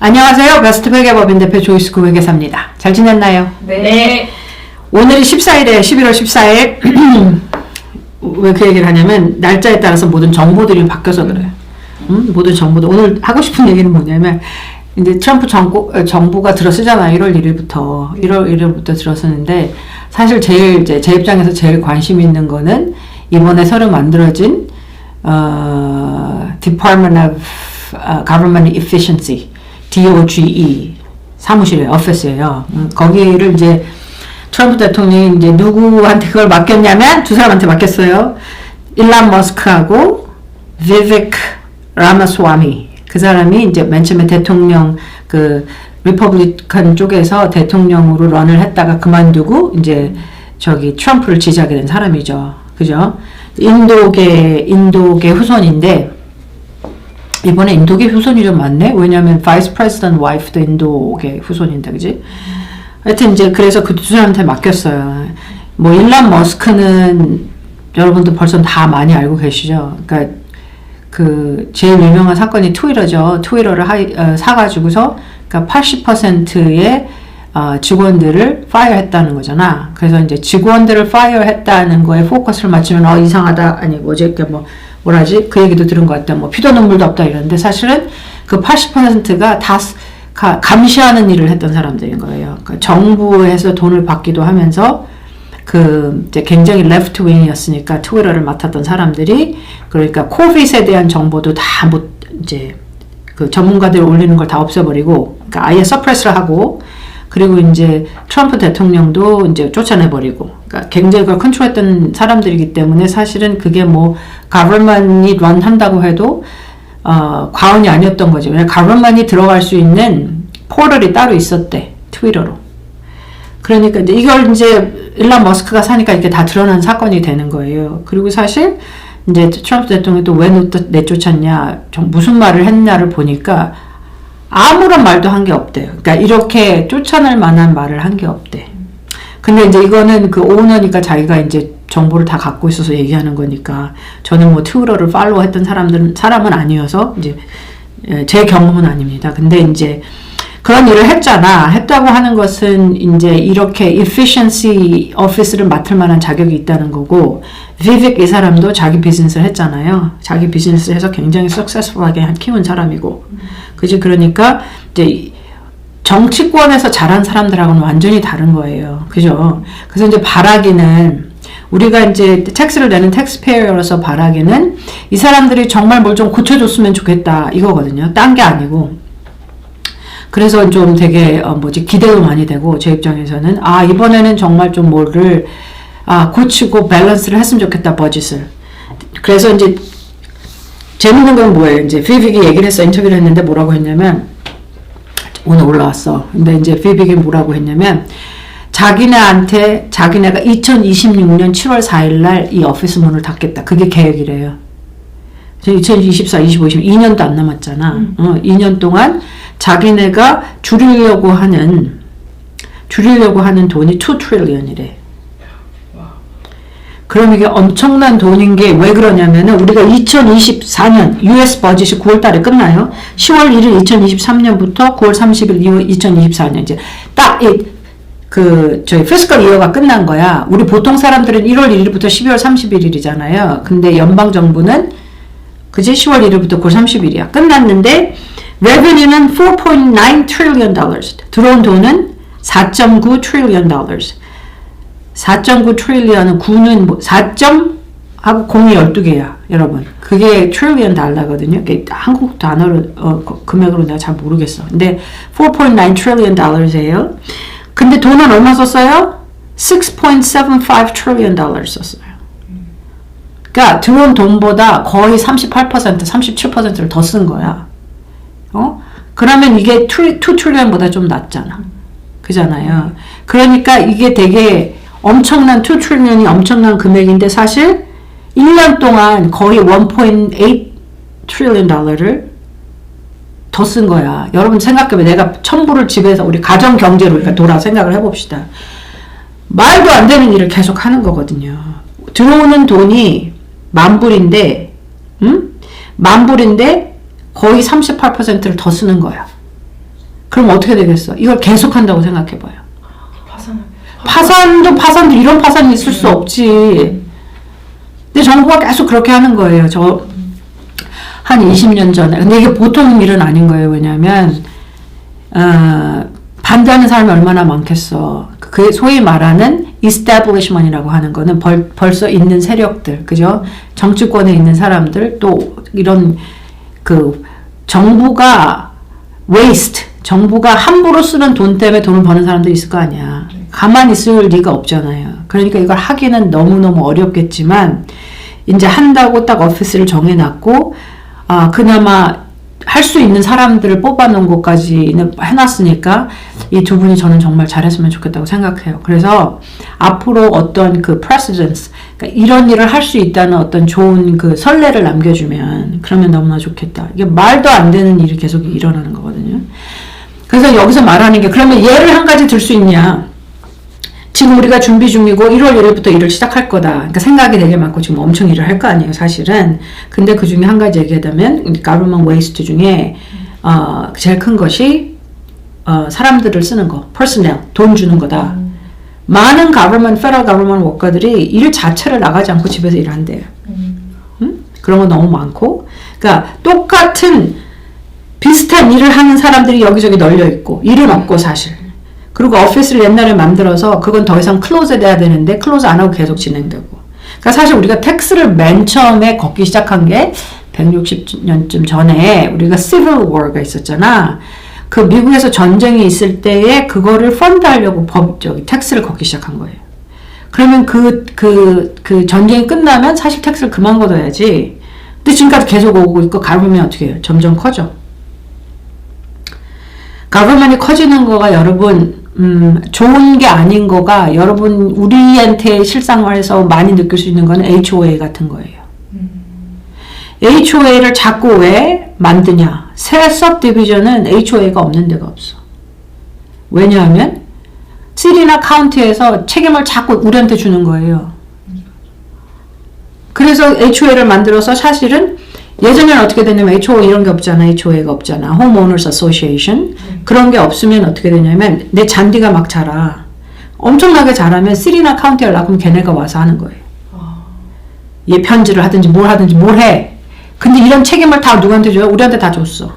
안녕하세요. 베스트 회계법인 대표 조이스 구 회계사입니다. 잘 지냈나요? 네. 오늘이 14일에 11월 14일 왜 그 얘기를 하냐면 날짜에 따라서 모든 정보들이 바뀌어서 그래요. 모든 정보들. 오늘 하고 싶은 얘기는 뭐냐면 이제 트럼프 정부가 들어서잖아요. 1월 1일부터 들어서는데 사실 이제 제 입장에서 제일 관심 있는 거는 이번에 새로 만들어진 Department of Government Efficiency DOGE 사무실이에요. 오피스예요. 거기를 이제 트럼프 대통령이 이제 누구한테 그걸 맡겼냐면 두 사람한테 맡겼어요. 일론 머스크하고 비빅 라마스와미. 그 사람이 이제 맨 처음에 대통령 그 리퍼블리칸 쪽에서 대통령으로 런을 했다가 그만두고 이제 저기 트럼프를 지지하게 된 사람이죠. 그죠? 인도계 후손인데 이번에 인도계 후손이 좀 많네? 왜냐면 바이스 프레지던트 와이프도 인도계 후손인데, 그지? 하여튼 이제 그래서 그 두 사람한테 맡겼어요. 뭐 일론 머스크는 여러분도 벌써 다 많이 알고 계시죠? 그러니까 그 제일 유명한 사건이 트위터죠. 트위터를 사가지고서 그러니까 80%의 직원들을 파이어했다는 거잖아. 그래서 이제 직원들을 파이어했다는 거에 포커스를 맞추면 이상하다 아니 뭐지 뭐라지 그 얘기도 들은 것 같다. 뭐 피도 눈물도 없다 이러는데 사실은 그 80%가 다 감시하는 일을 했던 사람들인 거예요. 그러니까 정부에서 돈을 받기도 하면서 그 이제 굉장히 레프트 윙이었으니까 트위터를 맡았던 사람들이 그러니까 코빗에 대한 정보도 다 이제 그 전문가들이 올리는 걸 다 없애버리고 그러니까 아예 서프레스를 하고 그리고 이제 트럼프 대통령도 이제 쫓아내버리고 그러니까 굉장히 그걸 컨트롤했던 사람들이기 때문에 사실은 그게 뭐 가버먼이 런 한다고 해도 과언이 아니었던 거죠. 왜냐면 가버먼이 들어갈 수 있는 포털이 따로 있었대. 트위터로. 그러니까 이제 이걸 이제 일론 머스크가 사니까 이렇게 다 드러난 사건이 되는 거예요. 그리고 사실 이제 트럼프 대통령이 또 왜 내쫓았냐, 무슨 말을 했냐를 보니까 아무런 말도 한 게 없대요. 그러니까 이렇게 쫓아낼 만한 말을 한 게 없대. 근데 이제 이거는 그 오너니까 자기가 이제 정보를 다 갖고 있어서 얘기하는 거니까 저는 뭐 트위터를 팔로우했던 사람은 아니어서 이제 제 경험은 아닙니다. 근데 이제 그런 일을 했다고 하는 것은 이제 이렇게 efficiency office를 맡을 만한 자격이 있다는 거고 비빅 이 사람도 자기 비즈니스를 했잖아요. 자기 비즈니스를 해서 굉장히 successful하게 키운 사람이고 그지? 그러니까 이제 정치권에서 자란 사람들하고는 완전히 다른 거예요. 그죠? 그래서 이제 바라기는 우리가 이제 텍스를 내는 텍스페이어로서 바라기는 이 사람들이 정말 뭘 좀 고쳐줬으면 좋겠다 이거거든요. 딴 게 아니고. 그래서 좀 되게 기대도 많이 되고 제 입장에서는 이번에는 정말 좀 뭐를 고치고 밸런스를 했으면 좋겠다 버짓을. 그래서 이제 재밌는 건 뭐예요? 이제 피빅이 얘기를 했어. 인터뷰를 했는데 뭐라고 했냐면 오늘 올라왔어. 근데 이제 피빅이 뭐라고 했냐면 자기네가 2026년 7월 4일 날 이 오피스 문을 닫겠다. 그게 계획이래요. 2024, 25, 2년도 안 남았잖아. 2년 동안 자기네가 줄이려고 하는 돈이 2 트릴리언이래. 그럼 이게 엄청난 돈인 게 왜 그러냐면은 우리가 2024년 US 버짓이 9월 달에 끝나요. 10월 1일 2023년부터 9월 30일 이후 2024년 이제 딱 저희 피스컬 이어가 끝난 거야. 우리 보통 사람들은 1월 1일부터 12월 31일이잖아요. 근데 연방 정부는 그제 10월 1일부터 9월 30일이야. 끝났는데 revenue는 4.9 trillion dollars. 들어온 돈은 4.9 trillion dollars. 4.9 trillion은 9는 4점 하고 0이 12개야, 여러분. 그게 trillion 달러거든요. 한국 단어로 금액으로 내가 잘 모르겠어. 근데 4.9 trillion dollars예요. 근데 돈은 얼마 썼어요? 6.75 trillion dollars 썼어요. 그러니까 들어온 돈보다 거의 38%, 37%를 더 쓴 거야. 그러면 이게 2 트릴리언보다 좀 낮잖아. 그잖아요. 그러니까 이게 되게 엄청난 2 트릴리언이 엄청난 금액인데 사실 1년 동안 거의 1.8 트릴리언 달러를 더 쓴 거야. 여러분 생각해봐. 내가 첨부를 집에서 우리 가정 경제로 우리가 돌아 생각을 해봅시다. 말도 안 되는 일을 계속 하는 거거든요. 들어오는 돈이 $10,000인데, $10,000인데 거의 38%를 더 쓰는 거야. 그럼 어떻게 되겠어? 이걸 계속한다고 생각해봐요. 파산도 이런 파산이 있을 수 없지. 근데 정부가 계속 그렇게 하는 거예요. 한 20년 전에. 근데 이게 보통 일은 아닌 거예요. 왜냐면 반대하는 사람이 얼마나 많겠어. 그 소위 말하는 establishment이라고 하는 거는 벌써 있는 세력들, 그죠? 정치권에 있는 사람들, 또 이런 정부가 정부가 함부로 쓰는 돈 때문에 돈을 버는 사람도 있을 거 아니야. 가만히 있을 리가 없잖아요. 그러니까 이걸 하기는 너무너무 어렵겠지만 이제 한다고 딱 오피스를 정해놨고 그나마 할 수 있는 사람들을 뽑아놓은 것까지는 해놨으니까 이 두 분이 저는 정말 잘했으면 좋겠다고 생각해요. 그래서 앞으로 어떤 precedence, 그러니까 이런 일을 할 수 있다는 어떤 좋은 선례를 남겨주면 그러면 너무나 좋겠다. 이게 말도 안 되는 일이 계속 일어나는 거거든요. 그래서 여기서 말하는 게 그러면 예를 한 가지 들 수 있냐? 지금 우리가 준비 중이고 1월 1일부터 일을 시작할 거다. 그러니까 생각이 되게 많고 지금 엄청 일을 할 거 아니에요, 사실은. 근데 그 중에 한 가지 얘기하자면 government waste 중에 제일 큰 것이 사람들을 쓰는 거, personnel, 돈 주는 거다. 많은 federal government worker들이 일 자체를 나가지 않고 집에서 일한대요. 그런 거 너무 많고, 그러니까 똑같은 비슷한 일을 하는 사람들이 여기저기 널려 있고 일은 없고 사실. 그리고 오피스를 옛날에 만들어서 그건 더 이상 클로즈 돼야 되는데 클로즈 안 하고 계속 진행되고. 그러니까 사실 우리가 텍스를 맨 처음에 걷기 시작한 게 160년쯤 전에 우리가 Civil War가 있었잖아. 그 미국에서 전쟁이 있을 때에 그거를 펀드하려고 텍스를 걷기 시작한 거예요. 그러면 그 전쟁이 끝나면 사실 텍스를 그만 걷어야지. 근데 지금까지 계속 오고 있고 가보면 어떻게 해요? 점점 커져. 가버먼이 커지는 거가 여러분 좋은 게 아닌 거가 여러분 우리한테 실생활에서 많이 느낄 수 있는 거는 HOA 같은 거예요. HOA를 자꾸 왜 만드냐? 새 subdivision은 HOA가 없는 데가 없어. 왜냐하면 시티나 카운티에서 책임을 자꾸 우리한테 주는 거예요. 그래서 HOA를 만들어서 사실은 예전에는 어떻게 되냐면 HOA 이런 게 없잖아. HOA가 없잖아. Homeowners Association. 그런 게 없으면 어떻게 되냐면 내 잔디가 막 자라. 엄청나게 자라면 시리나 카운티에 나가면 걔네가 와서 하는 거예요. 얘 편지를 하든지 뭘 해. 근데 이런 책임을 다 누구한테 줘요? 우리한테 다 줬어.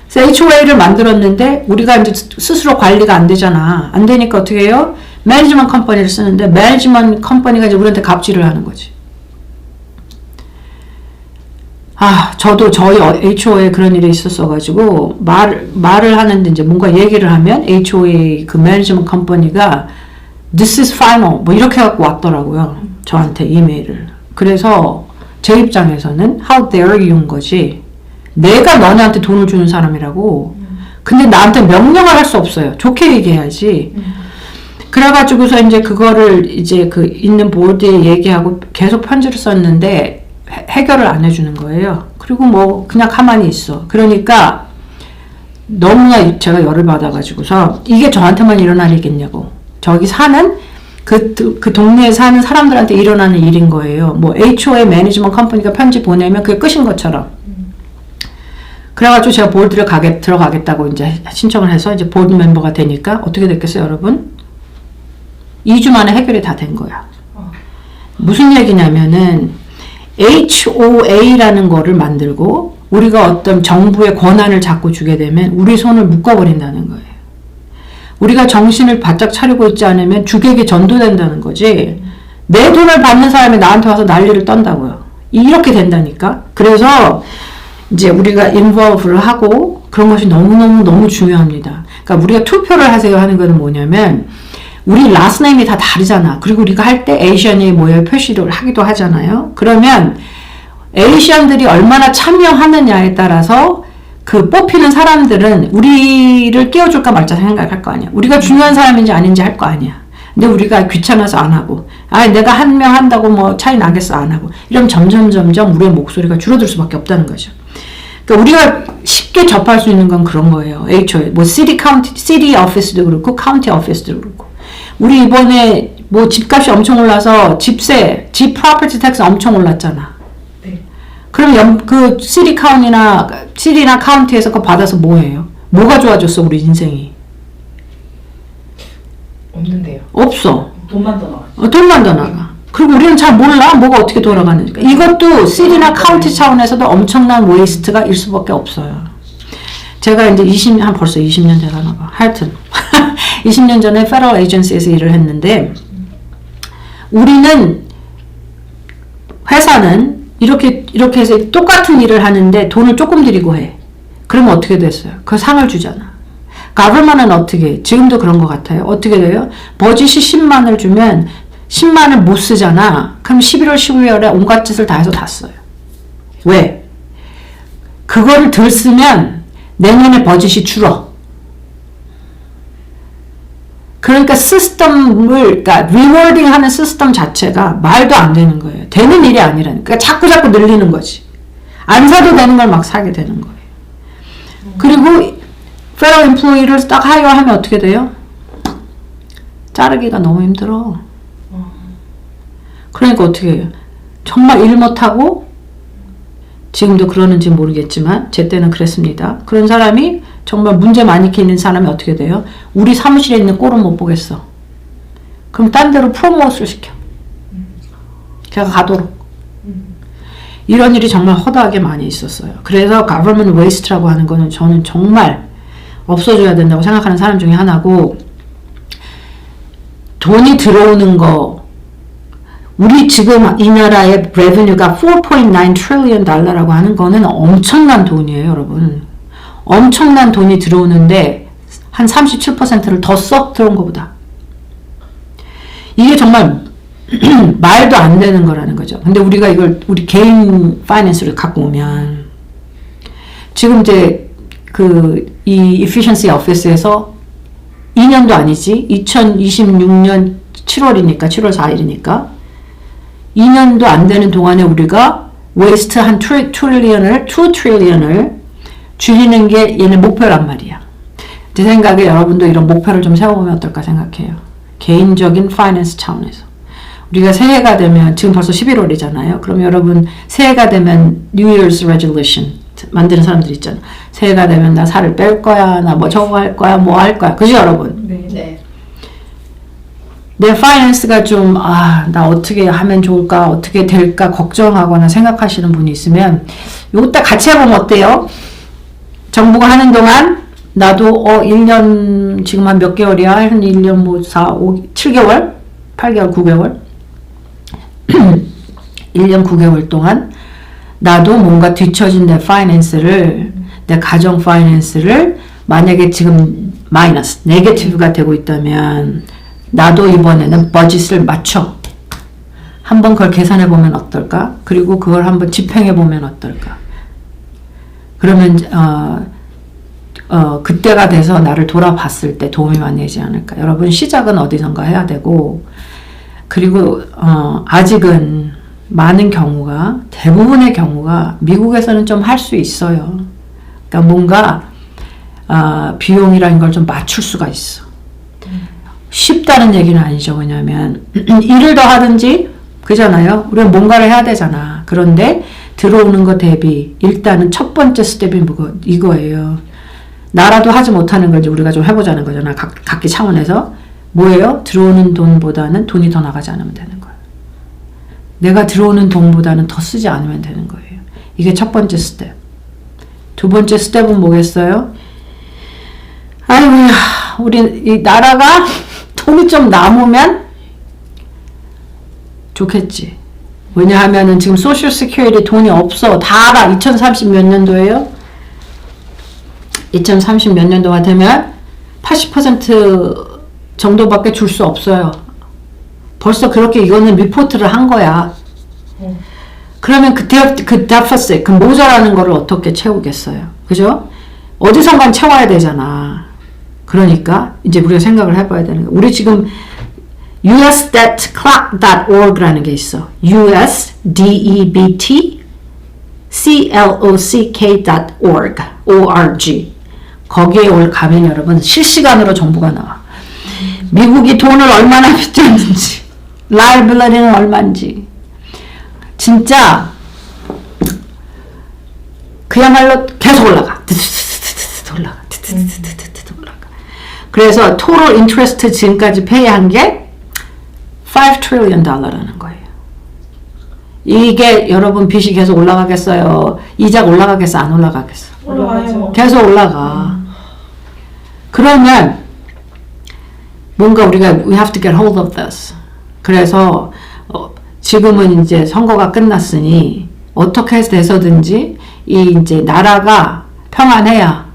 그래서 HOA를 만들었는데 우리가 이제 스스로 관리가 안 되잖아. 안 되니까 어떻게 해요? 매니지먼트 컴퍼니를 쓰는데 매니지먼트 컴퍼니가 이제 우리한테 갑질을 하는 거지. 저도 저희 HOA에 그런 일이 있었어가지고, 말을 하는데 이제 뭔가 얘기를 하면, HOA 그 매니지먼트 컴퍼니가, this is final, 뭐 이렇게 갖고 왔더라고요. 저한테 이메일을. 그래서 제 입장에서는, how dare you인 거지. 내가 너네한테 돈을 주는 사람이라고. 근데 나한테 명령을 할 수 없어요. 좋게 얘기해야지. 그래가지고서 이제 그거를 이제 있는 보드에 얘기하고 계속 편지를 썼는데, 해결을 안 해주는 거예요. 그리고 뭐 그냥 가만히 있어. 그러니까 너무나 제가 열을 받아가지고서 이게 저한테만 일어날 일이겠냐고. 저기 사는 그 동네에 사는 사람들한테 일어나는 일인 거예요. 뭐 HOA 매니지먼트 컴퍼니가 편지 보내면 그게 끝인 것처럼. 그래가지고 제가 보드를 들어가겠다고 이제 신청을 해서 이제 보드 멤버가 되니까 어떻게 됐겠어요, 여러분? 2주 만에 해결이 다 된 거야. 무슨 얘기냐면은 HOA라는 거를 만들고 우리가 어떤 정부의 권한을 자꾸 주게 되면 우리 손을 묶어버린다는 거예요. 우리가 정신을 바짝 차리고 있지 않으면 주객이 전도된다는 거지. 내 돈을 받는 사람이 나한테 와서 난리를 떤다고요. 이렇게 된다니까. 그래서 이제 우리가 involve를 하고 그런 것이 너무 중요합니다. 그러니까 우리가 투표를 하세요 하는 거는 뭐냐면 우리 last name이 다 다르잖아. 그리고 우리가 할 때 에이시안이 뭐예요? 표시를 하기도 하잖아요. 그러면 에이시안들이 얼마나 참여하느냐에 따라서 그 뽑히는 사람들은 우리를 끼워줄까 말자 생각할 거 아니야. 우리가 중요한 사람인지 아닌지 할 거 아니야. 근데 우리가 귀찮아서 안 하고, 내가 한 명 한다고 뭐 차이 나겠어 안 하고. 이러면 점점 우리의 목소리가 줄어들 수밖에 없다는 거죠. 그러니까 우리가 쉽게 접할 수 있는 건 그런 거예요. HOA, 뭐 city office도 그렇고, county office도 그렇고. 우리 이번에 뭐 집값이 엄청 올라서 집 property tax 엄청 올랐잖아. 네. 그럼 그 시리나 카운티에서 그거 받아서 뭐 해요? 뭐가 좋아졌어 우리 인생이? 없는데요. 없어. 돈만 더 나와. 돈만 더 나가. 그리고 우리는 잘 몰라 뭐가 어떻게 돌아가는지. 이것도 시티나 카운티 차원에서도 엄청난 웨이스트가 일 수밖에 없어요. 제가 이제 벌써 20년 되나 봐. 하여튼 20년 전에 Federal Agency에서 일을 했는데 우리는 회사는 이렇게 해서 똑같은 일을 하는데 돈을 조금 들이고 해. 그러면 어떻게 됐어요? 그 상을 주잖아. 가버먼은 어떻게 해? 지금도 그런 것 같아요. 어떻게 돼요? 버짓이 10만을 주면 10만을 못 쓰잖아. 그럼 11월, 12월에 온갖 짓을 다 해서 다 써요. 왜? 그거를 덜 쓰면 내년에 버짓이 줄어. 그러니까 그러니까 리워딩 하는 시스템 자체가 말도 안 되는 거예요. 되는 일이 아니라니까. 자꾸 늘리는 거지. 안 사도 되는 걸 막 사게 되는 거예요. 그리고 페럴 임플로이를 딱 하이어하면 어떻게 돼요? 자르기가 너무 힘들어. 그러니까 어떻게 해요? 정말 일 못하고 지금도 그러는지 모르겠지만 제 때는 그랬습니다. 그런 사람이 정말 문제 많이 있는 사람이 어떻게 돼요? 우리 사무실에 있는 꼴은 못 보겠어. 그럼 딴 데로 프로모트를 시켜. 걔가 가도록. 이런 일이 정말 허다하게 많이 있었어요. 그래서 government waste라고 하는 거는 저는 정말 없어져야 된다고 생각하는 사람 중에 하나고, 돈이 들어오는 거, 우리 지금 이 나라의 revenue가 4.9 trillion 달러라고 하는 거는 엄청난 돈이에요, 여러분. 엄청난 돈이 들어오는데 한 37%를 더 써 들어온 것보다. 이게 정말 말도 안 되는 거라는 거죠. 근데 우리가 이걸 우리 개인 파이낸스를 갖고 오면 지금 이제 이 efficiency office에서 2년도 아니지 2026년 7월이니까 7월 4일이니까 2년도 안 되는 동안에 우리가 waste 한 2 트릴리언을 줄이는 게 얘네 목표란 말이야. 제 생각에 여러분도 이런 목표를 좀 세워보면 어떨까 생각해요. 개인적인 파이낸스 차원에서. 우리가 새해가 되면 지금 벌써 11월이잖아요. 그럼 여러분 새해가 되면 New Year's Resolution 만드는 사람들 있잖아. 새해가 되면 나 살을 뺄 거야. 나 뭐 저거 할 거야. 뭐 할 거야. 그죠 여러분? 네. 내 파이낸스가 좀 나 어떻게 하면 좋을까? 어떻게 될까? 걱정하거나 생각하시는 분이 있으면 요거 딱 같이 해보면 어때요? 정부가 하는 동안 나도 1년 지금 한 몇 개월이야? 한 1년 뭐 4, 5, 7개월? 8개월, 9개월? 1년 9개월 동안 나도 뭔가 뒤처진 내 파이낸스를, 내 가정 파이낸스를 만약에 지금 마이너스, 네게티브가 되고 있다면 나도 이번에는 버짓을 맞춰. 한번 그걸 계산해 보면 어떨까? 그리고 그걸 한번 집행해 보면 어떨까? 그러면 그때가 돼서 나를 돌아봤을 때 도움이 많이 되지 않을까? 여러분 시작은 어디선가 해야 되고, 그리고 아직은 많은 경우가, 대부분의 경우가 미국에서는 좀 할 수 있어요. 그러니까 뭔가 비용이라는 걸 좀 맞출 수가 있어. 쉽다는 얘기는 아니죠. 왜냐하면 일을 더 하든지 그잖아요. 우리가 뭔가를 해야 되잖아. 그런데 들어오는 거 대비 일단은 첫 번째 스텝이 이거예요. 나라도 하지 못하는 걸 이제 우리가 좀 해보자는 거잖아. 각기 차원에서. 뭐예요? 들어오는 돈보다는 돈이 더 나가지 않으면 되는 거예요. 내가 들어오는 돈보다는 더 쓰지 않으면 되는 거예요. 이게 첫 번째 스텝. 두 번째 스텝은 뭐겠어요? 아이고야, 우리 이 나라가 돈이 좀 남으면 좋겠지. 왜냐하면은 지금 소셜 시큐리티 돈이 없어. 다 알아. 2030 몇 년도예요? 2030 몇 년도가 되면 80% 정도밖에 줄 수 없어요. 벌써 그렇게 이거는 리포트를 한 거야. 그러면 그 데피시트, 그 모자라는 거를 어떻게 채우겠어요? 그죠? 어디선간 채워야 되잖아. 그러니까 이제 우리가 생각을 해봐야 되는 거야. 우리 지금 usdebtclock.org라는 게 있어. usdebtclock.org. 거기에 가면 여러분 실시간으로 정보가 나와. 미국이 돈을 얼마나 빚졌는지, liability는 얼마인지. 진짜 그야말로 계속 올라가. 올라가. 올라가. 그래서 total interest 지금까지 페이한 게 $5 trillion 거예요. 이게 여러분 빚이 계속 올라가겠어요? 이자가 올라가겠어? 안 올라가겠어? 올라가요. 계속 올라가. 그러면 뭔가 우리가 we have to get hold of this. 그래서 지금은 이제 선거가 끝났으니 어떻게 해서든지 이 이제 나라가 평안해야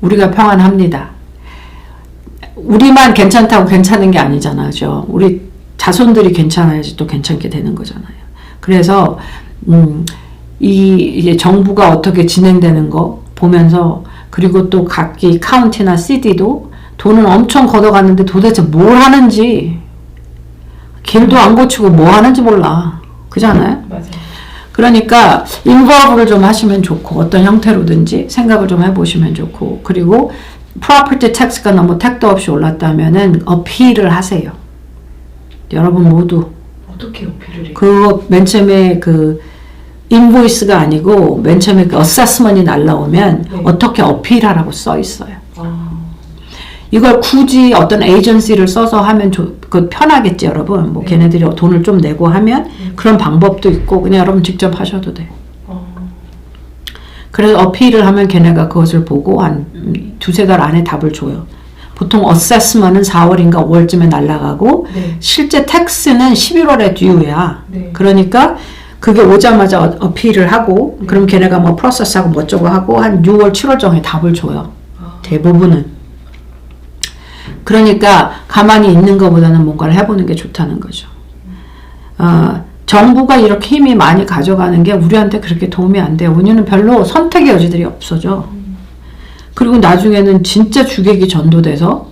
우리가 평안합니다. 우리만 괜찮다고 괜찮은 게 아니잖아요. 그죠? 우리 자손들이 괜찮아야지 또 괜찮게 되는 거잖아요. 그래서 이제 정부가 어떻게 진행되는 거 보면서 그리고 또 각기 카운티나 시티도 돈을 엄청 걷어갔는데 도대체 뭘 하는지 길도 안 고치고 뭐 하는지 몰라. 그렇잖아요? 맞아요. 그러니까 인볼브를 좀 하시면 좋고 어떤 형태로든지 생각을 좀 해보시면 좋고 그리고 프로퍼티 텍스가 너무 택도 없이 올랐다면은 어필을 하세요. 여러분 모두 어떻게 어필을 해요? 그거 맨 처음에 그 인보이스가 아니고 맨 처음에 그 어세스먼이 날라오면 네. 어떻게 어필하라고 써 있어요. 아, 이걸 굳이 어떤 에이전시를 써서 하면 그 편하겠지 여러분. 뭐 네. 걔네들이 돈을 좀 내고 하면 그런 방법도 있고 그냥 여러분 직접 하셔도 돼. 그래서 어필을 하면 걔네가 그것을 보고 한 두세 달 안에 답을 줘요. 보통 어세스먼은 4월인가 5월쯤에 날라가고 네. 실제 텍스는 11월에 듀야. 네. 그러니까 그게 오자마자 어필을 하고 그럼 걔네가 뭐 프로세스하고 뭐 어쩌고 하고 한 6월 7월 정도에 답을 줘요. 대부분은. 그러니까 가만히 있는 것보다는 뭔가를 해보는 게 좋다는 거죠. 정부가 이렇게 힘이 많이 가져가는 게 우리한테 그렇게 도움이 안 돼요. 왜냐면 별로 선택의 여지들이 없어져. 그리고 나중에는 진짜 주객이 전도돼서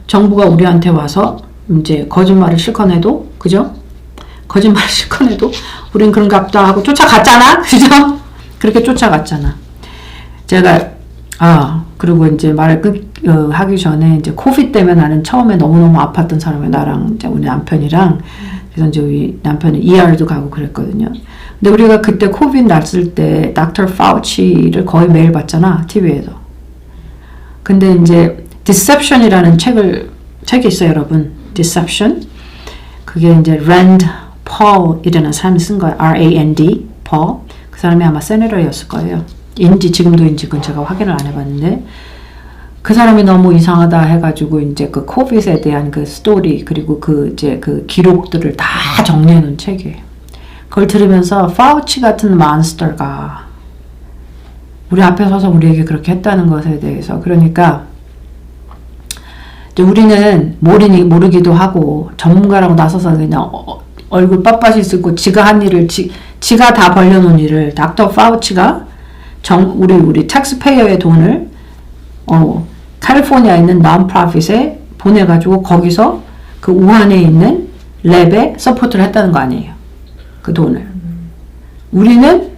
정부가 우리한테 와서 이제 거짓말을 실컷 해도, 그죠? 거짓말을 실컷 해도 우린 그런갑다 하고 쫓아갔잖아? 그죠? 그렇게 쫓아갔잖아. 제가, 그리고 이제 말을 하기 전에 이제 코비드 때문에 나는 처음에 너무너무 아팠던 사람이 나랑 이제 우리 남편이랑 그래서 이제 우리 남편은 ER도 가고 그랬거든요. 근데 우리가 그때 코비드 났을 때 Dr. Fauci를 거의 매일 봤잖아, TV에서. 근데 이제 Deception이라는 책이 있어요, 여러분. Deception. 그게 이제 Rand Paul이라는 사람이 쓴 거예요. R-A-N-D, Paul. 그 사람이 아마 세네터였을 거예요. 지금도 그건 제가 확인을 안 해봤는데 그 사람이 너무 이상하다 해가지고 이제 그 코비드에 대한 그 스토리 그리고 그 이제 그 기록들을 다 정리해 놓은 책이에요. 그걸 들으면서 파우치 같은 몬스터가 우리 앞에 서서 우리에게 그렇게 했다는 것에 대해서 그러니까 이제 우리는 모르기도 하고 전문가라고 나서서 그냥 얼굴 빳빳이 쓰고 지가 한 일을 지가 다 벌려놓은 일을 닥터 파우치가 우리 텍스페이어의 돈을 캘리포니아에 있는 non-profit에 보내가지고 거기서 그 우한에 있는 랩에 서포트를 했다는 거 아니에요. 그 돈을. 우리는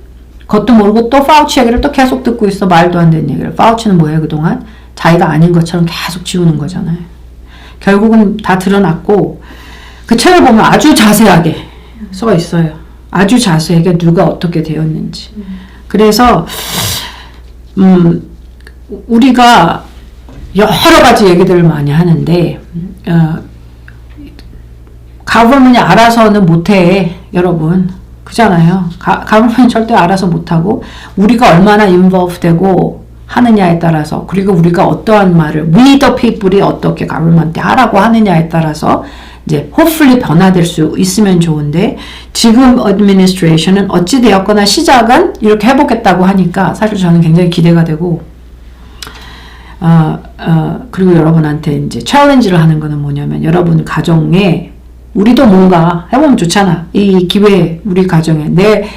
그것도 모르고 또 파우치 얘기를 또 계속 듣고 있어. 말도 안 되는 얘기를. 파우치는 뭐예요 그동안? 자기가 아닌 것처럼 계속 지우는 거잖아요. 결국은 다 드러났고 그 책을 보면 아주 자세하게 써 있어요. 아주 자세하게 누가 어떻게 되었는지. 그래서 우리가 여러 가지 얘기들을 많이 하는데 가버먼이 알아서는 못해 여러분. 그잖아요. 가버먼이 절대 알아서 못하고 우리가 얼마나 involve 되고 하느냐에 따라서 그리고 우리가 어떠한 말을 we the people이 어떻게 가버먼한테 하라고 하느냐에 따라서 이제 hopefully 변화될 수 있으면 좋은데 지금 administration은 어찌 되었거나 시작은 이렇게 해보겠다고 하니까 사실 저는 굉장히 기대가 되고 그리고 여러분한테 이제 챌린지를 하는 거는 뭐냐면 여러분 가정에 우리도 뭔가 해보면 좋잖아. 이 기회에 우리 가정에 내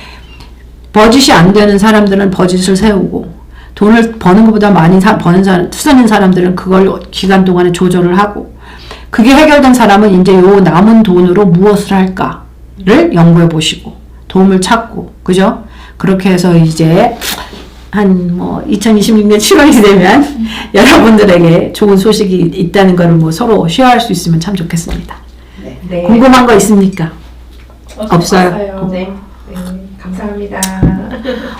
버짓이 안 되는 사람들은 버짓을 세우고 돈을 버는 것보다 많이 쓰는 사람들은 그걸 기간 동안에 조절을 하고 그게 해결된 사람은 이제 요 남은 돈으로 무엇을 할까를 연구해 보시고 도움을 찾고 그죠? 그렇게 해서 이제 한 2026년 7월이 되면 여러분들에게 좋은 소식이 있다는 걸 뭐 서로 쉐어할 수 있으면 참 좋겠습니다. 네. 궁금한 거 있습니까? 없어요? 네. 감사합니다.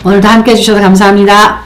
오늘도 함께 해주셔서 감사합니다.